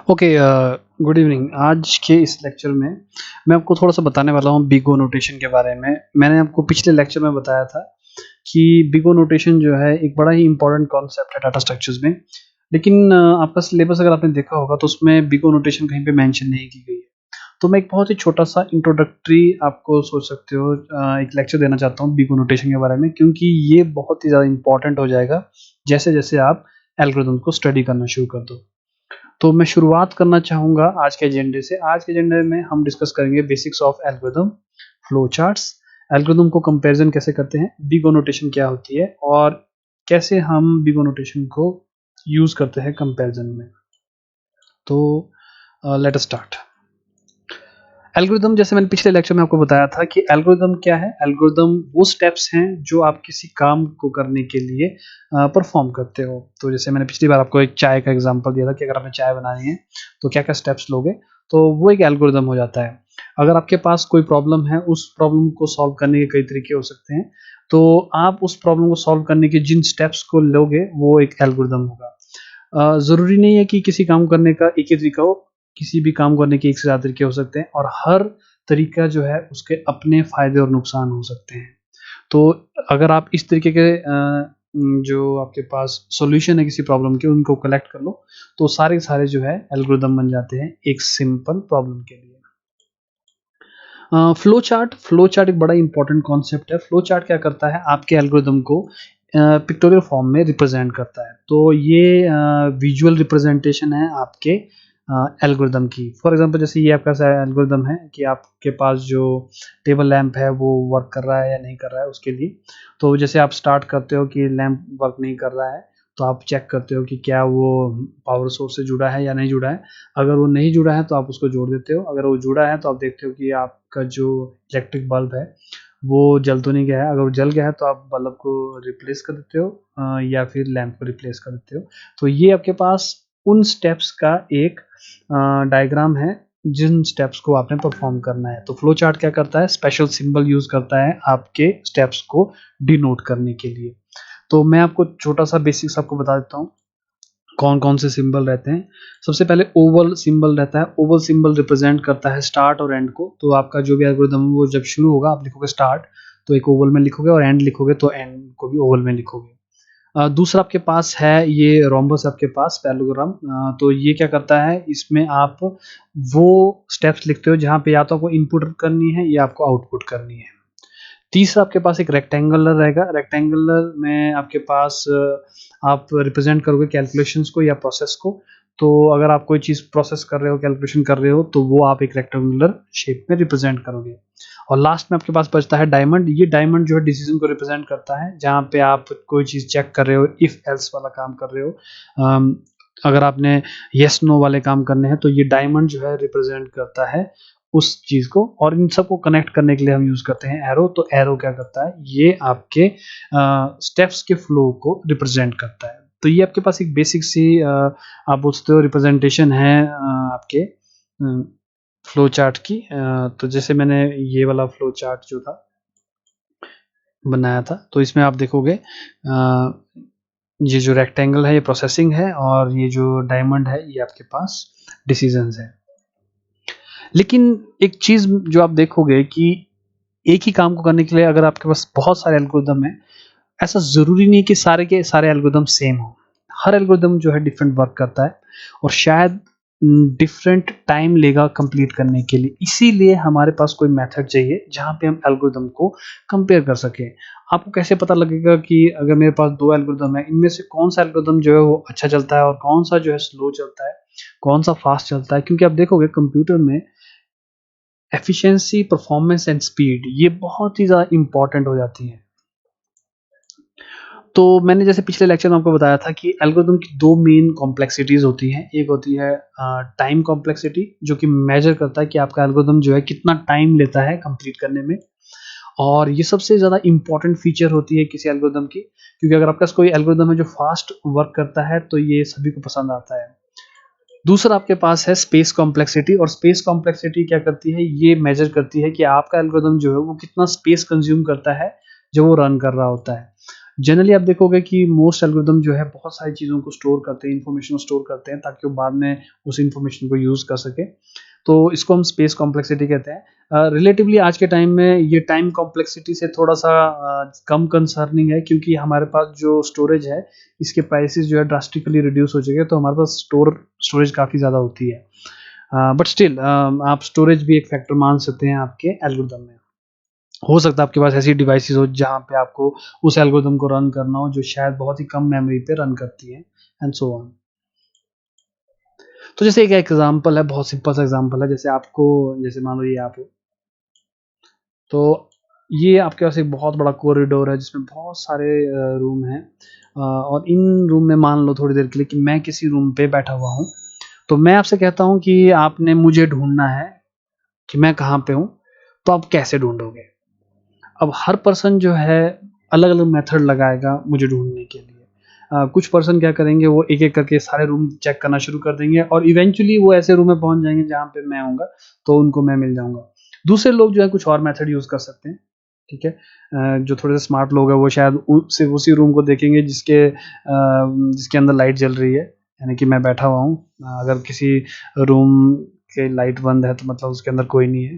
Okay good evening. आज के इस लेक्चर में मैं आपको थोड़ा सा बताने वाला हूँ बिगो नोटेशन के बारे में। मैंने आपको पिछले लेक्चर में बताया था कि बिगो नोटेशन जो है एक बड़ा ही इंपॉर्टेंट कॉन्सेप्ट है डाटा स्ट्रक्चर्स में। लेकिन आपका सिलेबस अगर आपने देखा होगा तो उसमें बिगो नोटेशन कहीं पे मेंशन नहीं की गई है। तो मैं एक बहुत ही छोटा सा इंट्रोडक्टरी आपको सोच सकते हो एक लेक्चर देना चाहता हूँ बिगो नोटेशन के बारे में, क्योंकि ये बहुत ही ज़्यादा इंपॉर्टेंट हो जाएगा जैसे जैसे आप एल्गोरिथम को स्टडी करना शुरू कर दो। तो मैं शुरुआत करना चाहूँगा आज के एजेंडे से। आज के एजेंडे में हम डिस्कस करेंगे basics of algorithm, flow charts, algorithm को कंपैरिजन कैसे करते हैं, बिग ओ नोटेशन क्या होती है और कैसे हम बिग ओ नोटेशन को यूज़ करते हैं कंपैरिजन में। तो लेट अस स्टार्ट। एल्गोरिदम, जैसे मैंने पिछले लेक्चर में आपको बताया था कि एल्गोरिदम क्या है। एल्गोरिदम वो स्टेप्स हैं जो आप किसी काम को करने के लिए परफॉर्म करते हो। तो जैसे मैंने पिछली बार आपको एक चाय का एग्जांपल दिया था कि अगर आपने चाय बनानी है तो क्या क्या स्टेप्स लोगे, तो वो एक एल्गोरिदम हो जाता है। अगर आपके पास कोई प्रॉब्लम है, उस प्रॉब्लम को सॉल्व करने के कई तरीके हो सकते हैं, तो आप उस प्रॉब्लम को सॉल्व करने के जिन स्टेप्स को लोगे वो एक एल्गोरिदम होगा। ज़रूरी नहीं है कि किसी काम करने का एक ही तरीका हो, किसी भी काम करने के एक से ज़्यादा तरीके हो सकते हैं और हर तरीका जो है उसके अपने फ़ायदे और नुकसान हो सकते हैं। तो अगर आप इस तरीके के जो आपके पास सॉल्यूशन है किसी प्रॉब्लम के, उनको कलेक्ट कर लो, तो सारे के सारे जो है एल्गोरिदम बन जाते हैं एक सिंपल प्रॉब्लम के लिए। फ्लो चार्ट एक बड़ा इंपॉर्टेंट कॉन्सेप्ट है। फ्लो चार्ट क्या करता है, आपके एल्गोरिदम को पिक्टोरियल फॉर्म में रिप्रेजेंट करता है। तो ये विजुअल रिप्रेजेंटेशन है आपके एल्गोरिदम की। फॉर एग्जांपल, जैसे ये आपका एल्गोरिदम है कि आपके पास जो टेबल लैंप है वो वर्क कर रहा है या नहीं कर रहा है उसके लिए। तो जैसे आप स्टार्ट करते हो कि लैंप वर्क नहीं कर रहा है, तो आप चेक करते हो कि क्या वो पावर सोर्स से जुड़ा है या नहीं जुड़ा है। अगर वो नहीं जुड़ा है तो आप उसको जोड़ देते हो, अगर वो जुड़ा है तो आप देखते हो कि आपका जो इलेक्ट्रिक बल्ब है वो जल तो नहीं गया है। अगर वो जल गया है तो आप बल्ब को रिप्लेस कर देते हो या फिर लैंप को रिप्लेस कर देते हो। तो ये आपके पास उन स्टेप्स का एक डायग्राम है जिन स्टेप्स को आपने परफॉर्म करना है। तो फ्लो चार्ट क्या करता है, स्पेशल सिंबल यूज करता है आपके स्टेप्स को डिनोट करने के लिए। तो मैं आपको छोटा सा बेसिक्स आपको बता देता हूँ कौन कौन से सिंबल रहते हैं। सबसे पहले ओवल सिंबल रहता है। ओवल सिंबल रिप्रेजेंट करता है स्टार्ट और एंड को। तो आपका जो भी एल्गोरिथम है वो जब शुरू होगा आप लिखोगे स्टार्ट, तो एक ओवल में लिखोगे, और एंड लिखोगे तो एंड को भी ओवल में लिखोगे। दूसरा आपके पास है ये रोम्बस, आपके पास पैरेललोग्राम। तो ये क्या करता है, इसमें आप वो स्टेप्स लिखते हो जहाँ पे या तो आपको इनपुट करनी है या आपको आउटपुट करनी है। तीसरा आपके पास एक रेक्टेंगुलर रहेगा। रेक्टेंगुलर में आपके पास आप रिप्रेजेंट करोगे कैलकुलेशंस को या प्रोसेस को। तो अगर आप कोई चीज़ प्रोसेस कर रहे हो, कैलकुलेशन कर रहे हो, तो वो आप एक रेक्टेंगुलर शेप में रिप्रेजेंट करोगे। और लास्ट में आपके पास बचता है डायमंड। ये डायमंड जो है डिसीजन को रिप्रेजेंट करता है, जहाँ पे आप कोई चीज़ चेक कर रहे हो, इफ एल्स वाला काम कर रहे हो। अगर आपने येस नो वाले काम करने हैं तो ये डायमंड जो है रिप्रेजेंट करता है उस चीज़ को। और इन सबको कनेक्ट करने के लिए हम यूज़ करते हैं एरो। तो एरो क्या करता है, ये आपके स्टेप्स के फ्लो को रिप्रेजेंट करता है। तो ये आपके पास एक बेसिक सी आप बोल सकते हो रिप्रेजेंटेशन है आपके फ्लो चार्ट की। तो जैसे मैंने ये वाला फ्लो चार्ट जो था बनाया था, तो इसमें आप देखोगे ये जो रेक्टेंगल है ये प्रोसेसिंग है, और ये जो डायमंड है ये आपके पास डिसीजंस है। लेकिन एक चीज़ जो आप देखोगे कि एक ही काम को करने के लिए अगर आपके पास बहुत सारे एल्गोरिदम हैं, ऐसा ज़रूरी नहीं कि सारे के सारे एल्गोरिदम सेम हो। हर एल्गोरिदम जो है डिफरेंट वर्क करता है और शायद डिफरेंट टाइम लेगा कंप्लीट करने के लिए। इसीलिए हमारे पास कोई मेथड चाहिए जहाँ पे हम एल्गोरिदम को कंपेयर कर सकें। आपको कैसे पता लगेगा कि अगर मेरे पास 2 एल्गोरिदम है, इनमें से कौन-सा एल्गोरिदम जो है वो अच्छा चलता है और कौन-सा जो है स्लो चलता है, कौन-सा फास्ट चलता है? क्योंकि आप देखोगे कंप्यूटर में एफिशिएंसी, परफॉर्मेंस एंड स्पीड ये बहुत ही ज़्यादा इम्पोर्टेंट हो जाती है। तो मैंने जैसे पिछले लेक्चर में आपको बताया था कि एल्गोरिदम की 2 मेन कॉम्प्लेक्सिटीज़ होती हैं। एक होती है टाइम कॉम्प्लेक्सिटी, जो कि मेजर करता है कि आपका एल्गोरिदम जो है कितना टाइम लेता है कंप्लीट करने में। और ये सबसे ज़्यादा इम्पोर्टेंट फीचर होती है किसी एल्गोरिदम की, क्योंकि अगर आपके पास कोई एल्गोरिदम है जो फास्ट वर्क करता है तो ये सभी को पसंद आता है। दूसरा आपके पास है स्पेस कॉम्प्लेक्सिटी। और स्पेस कॉम्प्लेक्सिटी क्या करती है, ये मेजर करती है कि आपका एल्गोरिदम जो है वो कितना स्पेस कंज्यूम करता है जब वो रन कर रहा होता है। जनरली आप देखोगे कि मोस्ट एल्गोरिदम जो है बहुत सारी चीज़ों को स्टोर करते हैं, इन्फॉर्मेशन को स्टोर करते हैं ताकि वो बाद में उस इन्फॉर्मेशन को यूज़ कर सके। तो इसको हम स्पेस कॉम्प्लेक्सिटी कहते हैं। रिलेटिवली आज के टाइम में ये टाइम कॉम्प्लेक्सिटी से थोड़ा-सा कम कंसर्निंग है, क्योंकि हमारे पास जो स्टोरेज है, इसके प्राइसेज़ जो है ड्रास्टिकली रिड्यूस हो चुके हैं, तो हमारे पास स्टोरेज काफ़ी ज़्यादा होती है। बट स्टिल आप स्टोरेज भी एक फैक्टर मान सकते हैं आपके एल्गोरिदम में। हो सकता है आपके पास ऐसी डिवाइसेस हो जहाँ पे आपको उस एल्गोरिदम को रन करना हो जो शायद बहुत ही कम मेमोरी पे रन करती है, एंड सो ऑन। तो जैसे एक एग्जांपल है, बहुत सिंपल सा एग्जांपल है, जैसे आपको, जैसे मान लो ये आप हो, तो ये आपके पास एक बहुत बड़ा कॉरिडोर है जिसमें बहुत सारे रूम हैं, और इन रूम में मान लो थोड़ी देर के लिए कि मैं किसी रूम पे बैठा हुआ हूँ। तो मैं आपसे कहता हूँ कि आपने मुझे ढूंढना है कि मैं कहाँ पे हूँ, तो आप कैसे ढूंढोगे? अब हर पर्सन जो है अलग-अलग मेथड लगाएगा मुझे ढूँढने के लिए। कुछ पर्सन क्या करेंगे, वो एक-एक करके सारे रूम चेक करना शुरू कर देंगे और इवेंचुअली वो ऐसे रूम में पहुँच जाएँगे जहाँ पे मैं होऊँगा, तो उनको मैं मिल जाऊँगा। दूसरे लोग जो है कुछ और मेथड यूज़ कर सकते हैं, ठीक है? जो थोड़े से स्मार्ट लोग हैं वो शायद उ सिर्फ़ उसी रूम को देखेंगे जिसके अंदर लाइट जल रही है, यानी कि मैं बैठा हुआ हूँ। अगर किसी रूम के लाइट बंद है तो मतलब उसके अंदर कोई नहीं है।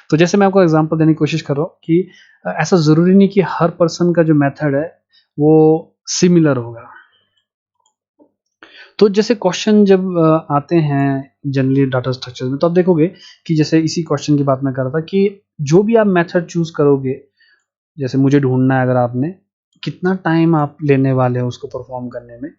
तो जैसे मैं आपको एग्ज़ाम्पल देने की कोशिश कर रहा हूँ कि ऐसा ज़रूरी नहीं कि हर पर्सन का जो मेथड है वो सिमिलर होगा। तो जैसे क्वेश्चन जब आते हैं जनरली डाटा स्ट्रक्चर में, तो आप देखोगे कि जैसे इसी क्वेश्चन की बात मैं कर रहा था कि जो भी आप मेथड चूज़ करोगे, जैसे मुझे ढूँढना है अगर आपने, कितना टाइम आप लेने वाले हो उसको परफ़ॉर्म करने में?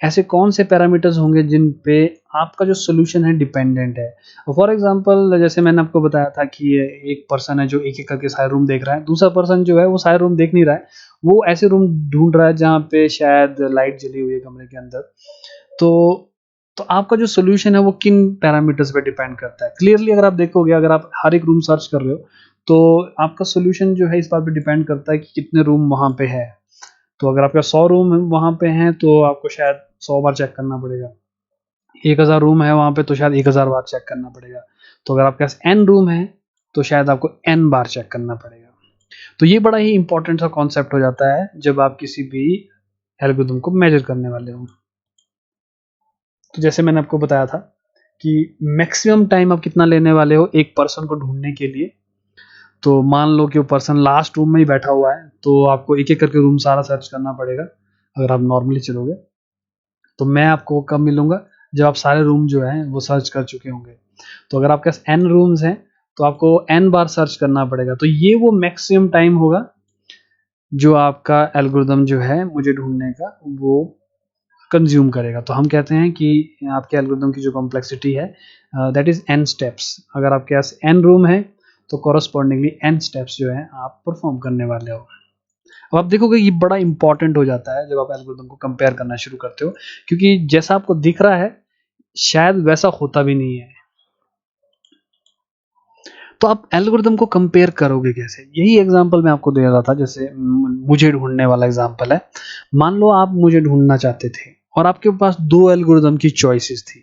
ऐसे कौन से पैरामीटर्स होंगे जिन पे आपका जो सॉल्यूशन है डिपेंडेंट है? फॉर एग्ज़ाम्पल जैसे मैंने आपको बताया था कि एक पर्सन है जो एक-एक करके सारे रूम देख रहा है, दूसरा पर्सन जो है वो सारे रूम देख नहीं रहा है, वो ऐसे रूम ढूँढ रहा है जहाँ पे शायद लाइट जली हुई है कमरे के अंदर। तो तो आपका जो सॉल्यूशन है वो किन पैरामीटर्स पे डिपेंड करता है? क्लियरली अगर आप देखोगे, अगर आप हर एक रूम सर्च कर रहे हो, तो आपका सॉल्यूशन जो है इस बात पे डिपेंड करता है कि कितने रूम वहाँ पे है। तो अगर आपके 100 रूम वहाँ पे हैं तो आपको शायद 100 बार चेक करना पड़ेगा। 1000 रूम है वहाँ पे तो शायद 1000 बार चेक करना पड़ेगा। तो अगर आपके पास n रूम है तो शायद आपको n बार चेक करना पड़ेगा। तो ये बड़ा ही इम्पोर्टेंट सा कॉन्सेप्ट हो जाता है जब आप किसी भी एल्गोरिथम को मेजर करने वाले हो। तो जैसे मैंने आपको बताया था कि मैक्सिमम टाइम आप कितना लेने वाले हो एक पर्सन को ढूँढने के लिए। तो मान लो कि वो पर्सन लास्ट रूम में ही बैठा हुआ है, तो आपको एक-एक करके रूम सारा सर्च करना पड़ेगा, अगर आप नॉर्मली चलोगे। तो मैं आपको कब मिलूँगा? जब आप सारे रूम जो हैं वो सर्च कर चुके होंगे। तो अगर आपके पास n रूम्स हैं, तो आपको n बार सर्च करना पड़ेगा। तो ये वो मैक्सिमम टाइम होगा जो आपका एल्गोरिदम जो है मुझे ढूँढने का वो कंज़्यूम करेगा। तो हम कहते हैं कि आपके एल्गोरिदम की जो कॉम्प्लेक्सिटी है दैट इज़ n स्टेप्स। अगर आपके पास n रूम है, तो कॉरेस्पॉन्डिंगली n स्टेप्स जो हैं आप परफ़ॉर्म करने वाले हो। अब आप देखोगे ये बड़ा इंपॉर्टेंट हो जाता है जब आप एल्गोरिदम को कंपेयर करना शुरू करते हो, क्योंकि जैसा आपको दिख रहा है शायद वैसा होता भी नहीं है। तो आप एल्गोरिदम को कंपेयर करोगे कैसे? यही एग्जांपल मैं आपको दे रहा था, जैसे मुझे ढूँढने वाला एग्जांपल है। मान लो आप मुझे ढूँढना चाहते थे और आपके पास 2 एल्गोरिदम की चॉइसेस थी।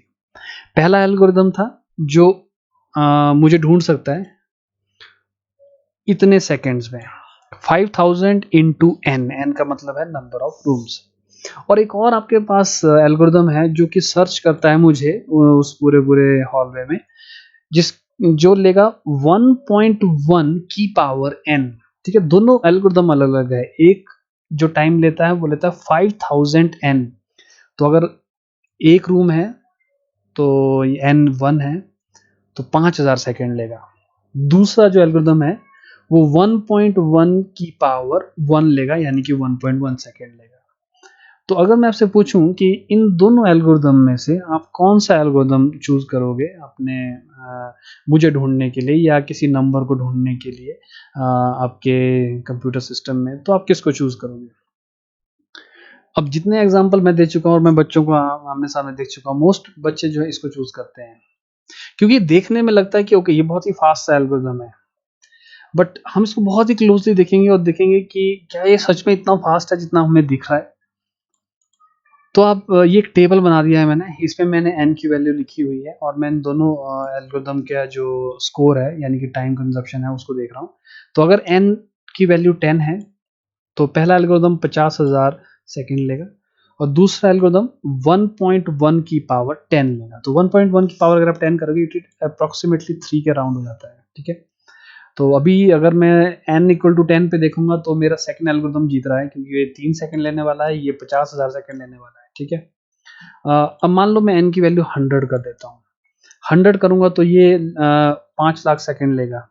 पहला एल्गोरिदम था जो मुझे ढूँढ सकता है इतने सेकंड्स में, 5000 इंटू n, n का मतलब है नंबर ऑफ रूम्स। और एक और आपके पास एल्गोरिदम है जो कि सर्च करता है मुझे उस पूरे हॉलवे में, जिस जो लेगा 1.1 की पावर n। ठीक है, दोनों एल्गोरिदम अलग-अलग है। एक जो टाइम लेता है वो लेता है 5000 n। तो अगर एक रूम है तो n 1 है तो 5000 सेकंड लेगा। दूसरा जो एल्गोरिदम है वो 1.1 की पावर 1 लेगा, यानी कि 1.1 सेकंड लेगा। तो अगर मैं आपसे पूछूं कि इन दोनों एल्गोरिदम में से आप कौन सा एल्गोरिदम चूज करोगे अपने मुझे ढूंढने के लिए या किसी नंबर को ढूंढने के लिए आपके कंप्यूटर सिस्टम में, तो आप किसको चूज करोगे? अब जितने एग्जांपल मैं दे चुका हूँ और मैं बच्चों को आमने सामने देख चुका हूँ, मोस्ट बच्चे जो है इसको चूज करते हैं, क्योंकि देखने में लगता है कि ओके ये बहुत ही फास्ट सा एल्गोरिदम है, बट हम इसको बहुत ही क्लोजली देखेंगे और देखेंगे कि क्या ये सच में इतना फास्ट है जितना हमें दिख रहा है। तो आप ये एक टेबल बना दिया है मैंने, इसमें मैंने n की वैल्यू लिखी हुई है और मैं इन दोनों एल्गोरिदम का जो स्कोर है यानी कि टाइम कंजप्शन है उसको देख रहा हूँ। तो अगर n की वैल्यू 10 है तो पहला एल्गोरिदम 50,000 सेकंड लेगा और दूसरा एल्गोरिदम 1.1 की पावर 10 लेगा। तो 1.1 की पावर अगर आप 10 करोगे इट अप्रोक्सीमेटली 3 के राउंड हो जाता है, ठीक है। तो अभी अगर मैं n इक्वल टू 10 पे देखूंगा तो मेरा सेकंड एल्गोरिदम जीत रहा है, क्योंकि ये 3 सेकंड लेने वाला है, ये 50,000 सेकंड लेने वाला है, ठीक है। अब मान लो मैं n की वैल्यू 100 कर देता हूँ। 100 करूंगा तो ये 5 लाख सेकंड लेगा।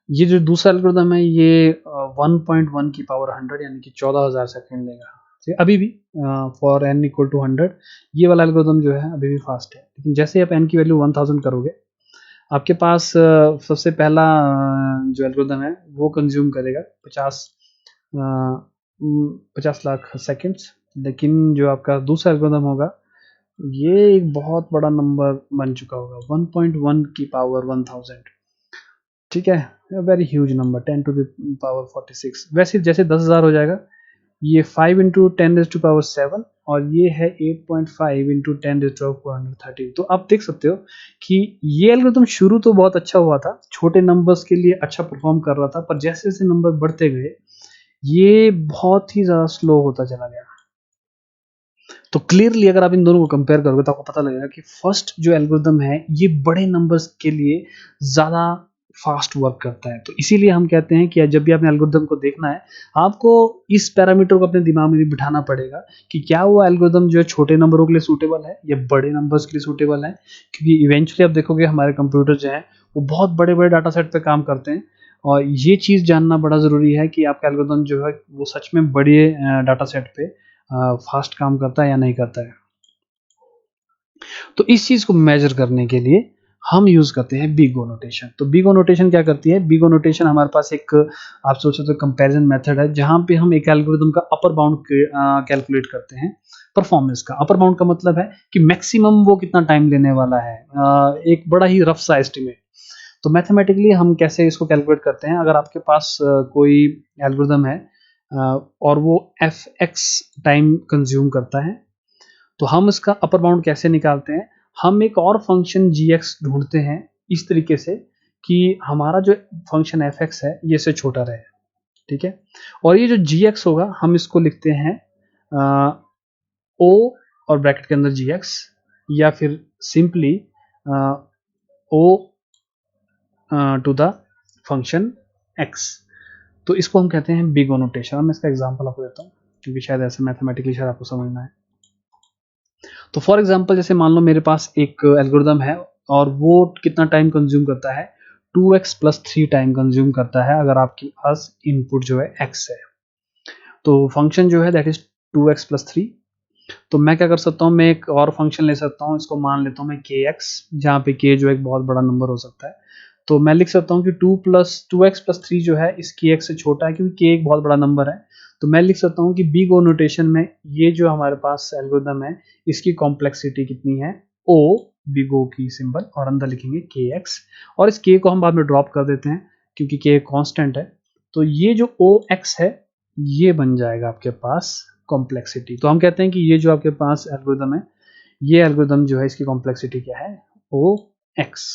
ये जो दूसरा एल्गोरिदम है ये 1.1 की पावर 100 यानी कि 14,000 सेकंड लेगा, ठीक है। अभी भी फॉर n इक्वल टू 100 ये वाला एल्गोरिदम जो है अभी भी फास्ट है, लेकिन जैसे आप n की वैल्यू 1000 करोगे आपके पास सबसे पहला जो एल्गोरिदम है वो कंज्यूम करेगा 50 लाख सेकंड्स, लेकिन जो आपका दूसरा एल्गोरिदम होगा ये एक बहुत बड़ा नंबर बन चुका होगा, 1.1 की पावर 1000, ठीक है। Very huge number, 10 to the power 46। वैसे जैसे 10,000 हो जाएगा, ये 5 इंटू 10 रेज टू पावर 7 और ये है 8.5 इंटू 10 रेज टू पावर 413। तो आप देख सकते हो कि ये एल्गोरिथम शुरू तो बहुत अच्छा हुआ था, छोटे नंबर्स के लिए अच्छा परफॉर्म कर रहा था, पर जैसे जैसे नंबर बढ़ते गए ये बहुत ही ज़्यादा स्लो होता चला गया। तो क्लियरली अगर आप इन दोनों को कंपेयर करोगे तो आपको पता लगेगा कि फर्स्ट जो एल्गोरिदम है ये बड़े नंबर्स के लिए ज़्यादा फास्ट वर्क करता है। तो इसीलिए हम कहते हैं कि जब भी आपने एल्गोरिदम को देखना है आपको इस पैरामीटर को अपने दिमाग में भी बिठाना पड़ेगा कि क्या वो एल्गोरिदम जो है छोटे नंबरों के लिए सूटेबल है या बड़े नंबर्स के लिए सूटेबल है, क्योंकि इवेंचुअली आप देखोगे हमारे कंप्यूटर जो है वो बहुत बड़े बड़े डाटा सेट पे काम करते हैं और ये चीज़ जानना बड़ा ज़रूरी है कि आपका एल्गोरिदम जो है वो सच में बड़े डाटा सेट पे फास्ट काम करता है या नहीं करता है। तो इस चीज को मेजर करने के लिए हम यूज करते हैं बिग ओ नोटेशन। तो बिग ओ नोटेशन क्या करती है? बिग ओ नोटेशन हमारे पास एक आप सोच सकते हो कंपैरिजन मेथड है जहां पे हम एक एल्गोरिदम का अपर बाउंड कैलकुलेट करते हैं परफॉर्मेंस का। अपर बाउंड का मतलब है कि मैक्सिमम वो कितना टाइम लेने वाला है, एक बड़ा ही रफ सा एस्टिमेट। तो मैथमेटिकली हम कैसे इसको कैलकुलेट करते हैं? अगर आपके पास कोई एल्गोरिदम है और वो एफ एक्स टाइम कंज्यूम करता है, तो हम इसका अपर बाउंड कैसे निकालते हैं? हम एक और फंक्शन जी एक्स ढूंढते हैं इस तरीके से कि हमारा जो फंक्शन एफ एक्स है ये से छोटा रहे, ठीक है। और ये जो जी एक्स होगा हम इसको लिखते हैं ओ और ब्रैकेट के अंदर जी एक्स, या फिर simply O to the function x. तो इसको हम कहते हैं बिग ओ नोटेशन। मैं इसका एग्जांपल आपको देता हूँ क्योंकि शायद ऐसे मैथमेटिकली शायद आपको समझना है। तो फॉर एग्जांपल जैसे मान लो मेरे पास एक एल्गोरिदम है और वो कितना टाइम कंज्यूम करता है, 2x प्लस 3 टाइम कंज्यूम करता है अगर आपके पास इनपुट जो है x है। तो फंक्शन जो है दैट इज 2x प्लस 3। तो मैं क्या कर सकता हूँ, मैं एक और फंक्शन ले सकता हूँ, इसको मान लेता हूँ मैं kx, जहाँ पे k जो एक बहुत बड़ा नंबर हो सकता है। तो मैं लिख सकता हूँ कि 2x प्लस 3 जो है इस kx से छोटा है क्योंकि k एक बहुत बड़ा नंबर है। तो मैं लिख सकता हूँ कि बिग ओ नोटेशन में ये जो हमारे पास एल्गोरिदम है इसकी कॉम्प्लेक्सिटी कितनी है, o, बिग ओ की सिंबल और अंदर लिखेंगे kx, और इस k को हम बाद में ड्रॉप कर देते हैं क्योंकि k एक कांस्टेंट है। तो ये जो ox है ये बन जाएगा आपके पास कॉम्प्लेक्सिटी। तो हम कहते हैं कि ये जो आपके पास एल्गोरिदम है ये एल्गोरिदम जो है इसकी कॉम्प्लेक्सिटी क्या है, ox।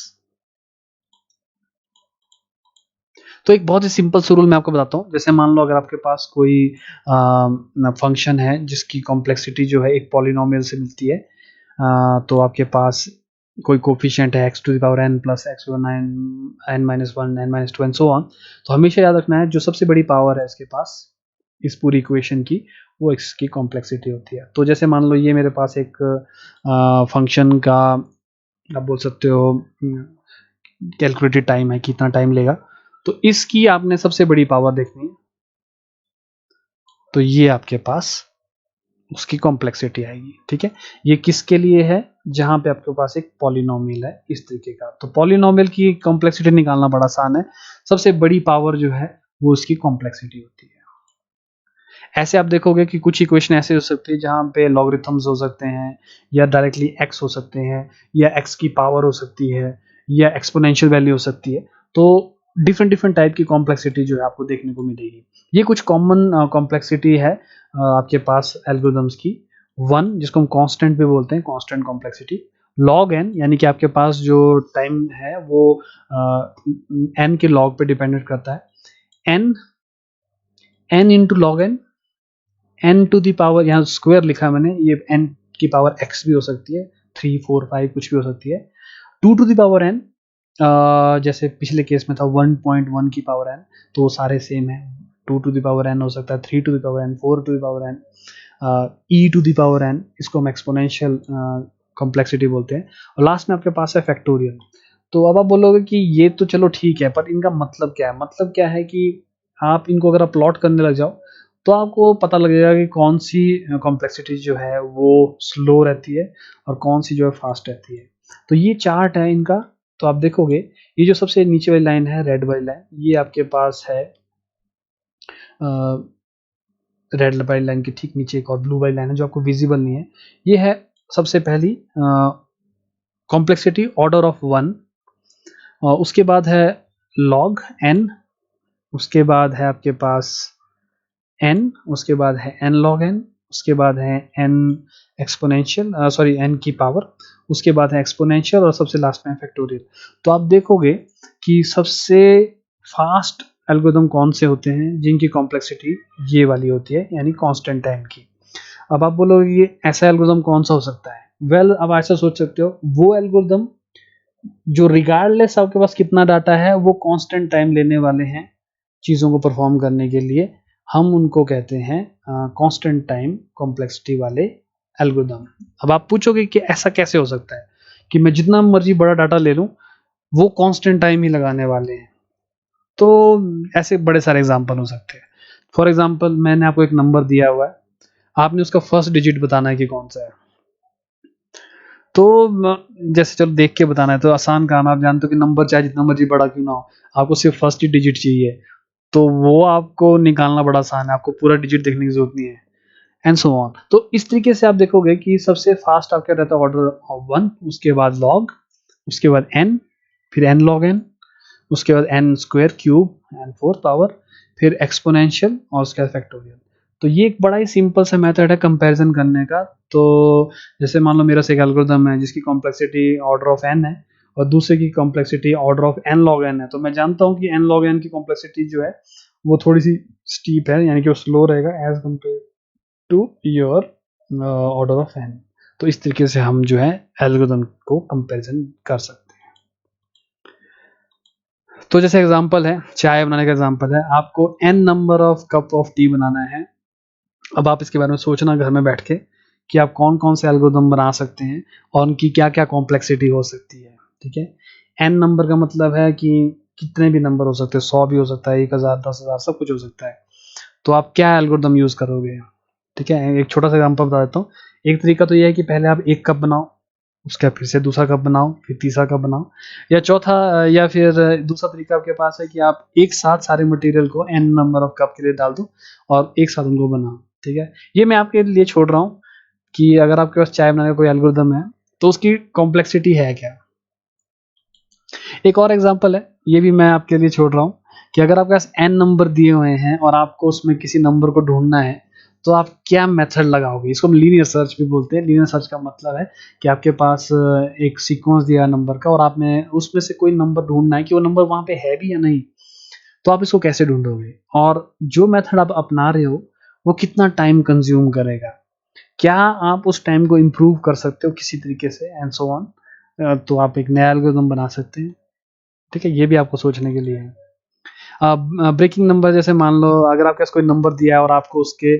तो एक बहुत ही सिंपल सा रूल मैं आपको बताता हूँ। जैसे मान लो अगर आपके पास कोई फंक्शन है जिसकी कॉम्प्लेक्सिटी जो है एक पॉलिनोमियल से मिलती है, तो आपके पास कोई कोफिशिएंट है x to the power n plus x to n minus one n minus two and so on. तो हमेशा याद रखना है जो सबसे बड़ी पावर है इसके पास इस पूरी इक्वेशन की वो x की कॉम्प्लेक्सिटी होती है। तो जैसे मान लो ये मेरे पास एक फंक्शन का आप बोल सकते हो कैलकुलेटेड टाइम है, कितना टाइम लेगा। तो इसकी आपने सबसे बड़ी पावर देखनी है, तो ये आपके पास उसकी कॉम्प्लेक्सिटी आएगी, ठीक है। ये किसके लिए है? जहां पे आपके पास एक पॉलिनोमियल है इस तरीके का। तो पॉलिनोमियल की कॉम्प्लेक्सिटी निकालना बड़ा आसान है, सबसे बड़ी पावर जो है वो उसकी कॉम्प्लेक्सिटी होती है। ऐसे आप देखोगे कि कुछ इक्वेशन ऐसे हो सकती है जहां पे लॉगरिथम्स हो सकते हैं, या डायरेक्टली x हो सकते हैं, या x की पावर हो सकती है, या एक्सपोनेंशियल वैल्यू हो सकती है। तो डिफरेंट डिफरेंट टाइप की कॉम्प्लेक्सिटी जो है आपको देखने को मिलेगी। ये कुछ कॉमन कॉम्प्लेक्सिटी है आपके पास एल्गोरिथम्स की। वन जिसको हम कांस्टेंट भी बोलते हैं, कांस्टेंट कॉम्प्लेक्सिटी। लॉग एन यानी कि आपके पास जो टाइम है वो एन के लॉग पे डिपेंडेंट करता है। N n into log n, n to the power, यहाँ स्क्वायर लिखा है मैंने, ये n की पावर x भी हो सकती है, 3 4 5 कुछ भी हो सकती है, 2 टू द पावर n, जैसे पिछले केस में था 1.1 की पावर n, तो वो सारे सेम है, 2 टू द पावर n हो सकता है, 3 to the power n, 4 to the power n, e to the power n, इसको हम एक्सपोनेंशियल कॉम्प्लेक्सिटी बोलते हैं, और लास्ट में आपके पास है फैक्टोरियल। तो अब आप बोलोगे कि ये तो चलो ठीक है, पर इनका मतलब क्या है? मतलब क्या है कि आप इनको अगर आप प्लॉट करने लग जाओ तो आपको पता लगेगा कि कौन सी कॉम्प्लेक्सिटी जो है वो स्लो रहती है और कौन सी जो है फास्ट रहती है। तो ये चार्ट है इनका, तो आप देखोगे ये जो सबसे नीचे वाली लाइन है, रेड वाली लाइन, ये आपके पास है रेड वाली लाइन के ठीक नीचे एक और ब्लू वाली लाइन है जो आपको विजिबल नहीं है। ये है सबसे पहली कॉम्प्लेक्सिटी ऑर्डर ऑफ 1, उसके बाद है लॉग n, उसके बाद है आपके पास n, उसके बाद है n log n, उसके बाद है n एक्सपोनेंशियल, सॉरी n की पावर, उसके बाद है एक्सपोनेंशियल, और सबसे लास्ट में है फैक्टोरियल। तो आप देखोगे कि सबसे फास्ट एल्गोरिदम कौन से होते हैं जिनकी कॉम्प्लेक्सिटी ये वाली होती है, यानी कांस्टेंट टाइम की। अब आप बोलोगे ये ऐसा एल्गोरिदम कौन सा हो सकता है? वेल, अब ऐसा सोच सकते हो, वो एल्गोरिदम जो रिगार्डलेस आपके पास कितना डाटा है वो कांस्टेंट टाइम लेने वाले हैं चीज़ों को परफॉर्म करने के लिए, हम उनको कहते हैं कांस्टेंट टाइम कॉम्प्लेक्सिटी वाले एल्गोरिदम। अब आप पूछोगे कि ऐसा कैसे हो सकता है कि मैं जितना मर्जी बड़ा डाटा ले लूं वो कांस्टेंट टाइम ही लगाने वाले हैं? तो ऐसे बड़े सारे एग्जांपल हो सकते हैं। फॉर एग्जांपल, मैंने आपको एक नंबर दिया हुआ है, आपने उसका फर्स्ट डिजिट बताना है कि कौन सा है। तो जैसे चलो देख के बताना है तो आसान काम है, आप जानते हो कि नंबर चाहे जितना मर्जी बड़ा क्यों ना हो, आपको सिर्फ फर्स्ट ही डिजिट चाहिए, तो वो आपको निकालना बड़ा आसान है, आपको पूरा डिजिट देखने की जरूरत नहीं है, एंड सो ऑन। तो इस तरीके से आप देखोगे कि सबसे फास्ट आपका रहता है ऑर्डर ऑफ 1, उसके बाद लॉग, उसके बाद n, फिर n log n, उसके बाद n square cube and fourth power, फिर एक्सपोनेंशियल, और उसके बाद फैक्टोरियल। तो ये एक बड़ा ही सिंपल सा मेथड है कंपैरिजन करने का। तो जैसे मान लो मेरा से एक एल्गोरिथम है जिसकी कॉम्प्लेक्सिटी ऑर्डर ऑफ n है और दूसरे की complexity order of n log n है, तो मैं जानता हूँ कि n log n की कॉम्प्लेक्सिटी जो है वो थोड़ी सी स्टीप है, यानी कि वो स्लो रहेगा as compare to your order of n। तो इस तरीके से हम जो है एल्गोरिथम को कंपैरिजन कर सकते हैं। तो जैसे एग्जांपल है, चाय बनाने का एग्जांपल है, आपको n number of cup of tea बनाना है। अब आप इसके बारे में सोचना घर में बैठ के कि आप कौन कौन से एल्गोरिथम बना सकते हैं और उनकी क्या क्या कॉम्प्लेक्सिटी हो सकती है। ठीक है, n नंबर का मतलब है कि कितने भी नंबर हो सकते हैं, 100 भी हो सकता है, 1000 10,000 सब कुछ हो सकता है। तो आप क्या एल्गोरिथम यूज करोगे? ठीक है, एक छोटा सा एग्जांपल बता देता हूँ। एक तरीका तो यह है कि पहले आप एक कप बनाओ, उसका फिर से दूसरा कप बनाओ, फिर तीसरा कप बनाओ, या चौथा, या फिर दूसरा तरीका आपके पास है कि आप एक साथ सारे मटेरियल को n नंबर ऑफ कप के लिए डाल दो और एक साथ उनको बनाओ। ठीक है, ये मैं आपके लिए छोड़ रहा हूँ कि अगर आपके पास चाय बनाने का कोई एल्गोरिदम है तो उसकी कॉम्प्लेक्सिटी है क्या। एक और एग्जांपल है, ये भी मैं आपके लिए छोड़ रहा हूँ, कि अगर आपके पास n नंबर दिए हुए हैं और आपको उसमें किसी नंबर को ढूंढना है तो आप क्या मेथड लगाओगे? इसको हम लीनियर सर्च भी बोलते हैं। लीनियर सर्च का मतलब है कि आपके पास एक सीक्वेंस दिया है नंबर का और आपने उसमें से कोई नंबर ढूंढना है कि वो नंबर वहां पे है भी या नहीं। तो आप इसको कैसे ढूंढोगे और जो मेथड आप अपना रहे हो वो कितना टाइम कंज्यूम करेगा, क्या आप उस टाइम को इम्प्रूव कर सकते हो किसी तरीके से, एंड सो ऑन। तो आप एक नया एल्गोरिथम बना सकते हैं। ठीक है, ये भी आपको सोचने के लिए है। ब्रेकिंग नंबर, जैसे मान लो अगर आपके पास कोई नंबर दिया है और आपको उसके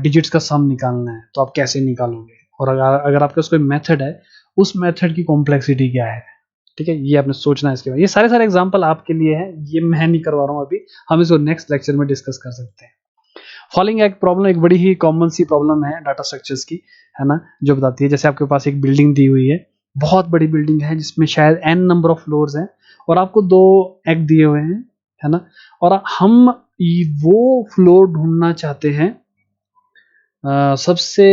डिजिट्स का सम निकालना है तो आप कैसे निकालोगे, और अगर अगर आपके पास कोई मेथड है उस मेथड की कॉम्प्लेक्सिटी क्या है। ठीक है, ये आपने सोचना है इसके बाद। ये सारे सारे एग्जांपल आपके लिए है, ये मैं नहीं करवा रहा हूँ अभी, हम इसको नेक्स्ट लेक्चर में डिस्कस कर सकते हैं। फॉलोइंग एक प्रॉब्लम, एक बड़ी ही कॉमन सी प्रॉब्लम है डाटा स्ट्रक्चर्स की, है ना, जो बताती है जैसे आपके पास एक बिल्डिंग दी हुई है, बहुत बड़ी बिल्डिंग है जिसमें शायद n नंबर ऑफ फ्लोर्स हैं और आपको 2 एग दिए हुए हैं, है ना, और हम वो फ्लोर ढूंढना चाहते हैं सबसे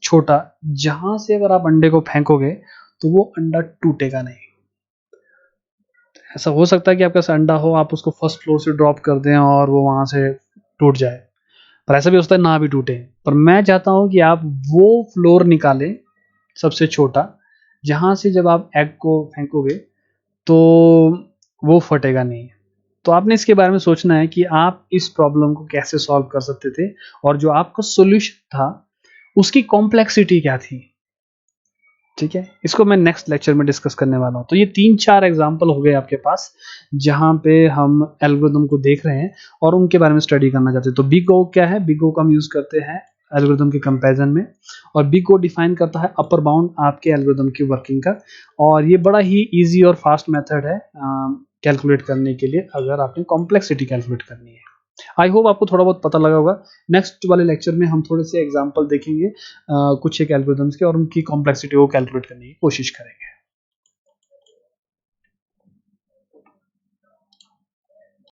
छोटा, जहां से अगर आप अंडे को फेंकोगे तो वो अंडा टूटेगा नहीं। ऐसा हो सकता है कि आपके पास अंडा हो, आप उसको फर्स्ट फ्लोर से ड्रॉप कर दें और वो वहां से टूट जाए, पर ऐसा भी हो सकता है ना भी टूटे। पर मैं चाहता हूं कि आप वो फ्लोर निकालें सबसे छोटा, जहां से जब आप एग को फेंकोगे तो वो फटेगा नहीं। तो आपने इसके बारे में सोचना है कि आप इस प्रॉब्लम को कैसे सॉल्व कर सकते थे और जो आपका सॉल्यूशन था उसकी कॉम्प्लेक्सिटी क्या थी। ठीक है, इसको मैं नेक्स्ट लेक्चर में डिस्कस करने वाला हूँ। तो ये 3-4 एग्जांपल हो गए आपके पास जहाँ पे हम एल्गोरिदम को देख रहे हैं और उनके बारे में स्टडी करना चाहते हैं। तो बिग ओ क्या है? बिग ओ का हम यूज करते हैं एल्गोरिदम के कंपैरिजन में, और बिग ओ डिफाइन करता है अपर बाउंड आपके एल्गोरिदम की वर्किंग का, और ये बड़ा ही ईजी और फास्ट मेथड है कैलकुलेट करने के लिए अगर आपने कॉम्प्लेक्सिटी कैलकुलेट करनी है। आई होप आपको थोड़ा बहुत पता लगा होगा। नेक्स्ट वाले लेक्चर में हम थोड़े से एग्जांपल देखेंगे कुछ एक एल्गोरिदम्स के और उनकी कॉम्प्लेक्सिटी को कैलकुलेट करने की कोशिश करेंगे।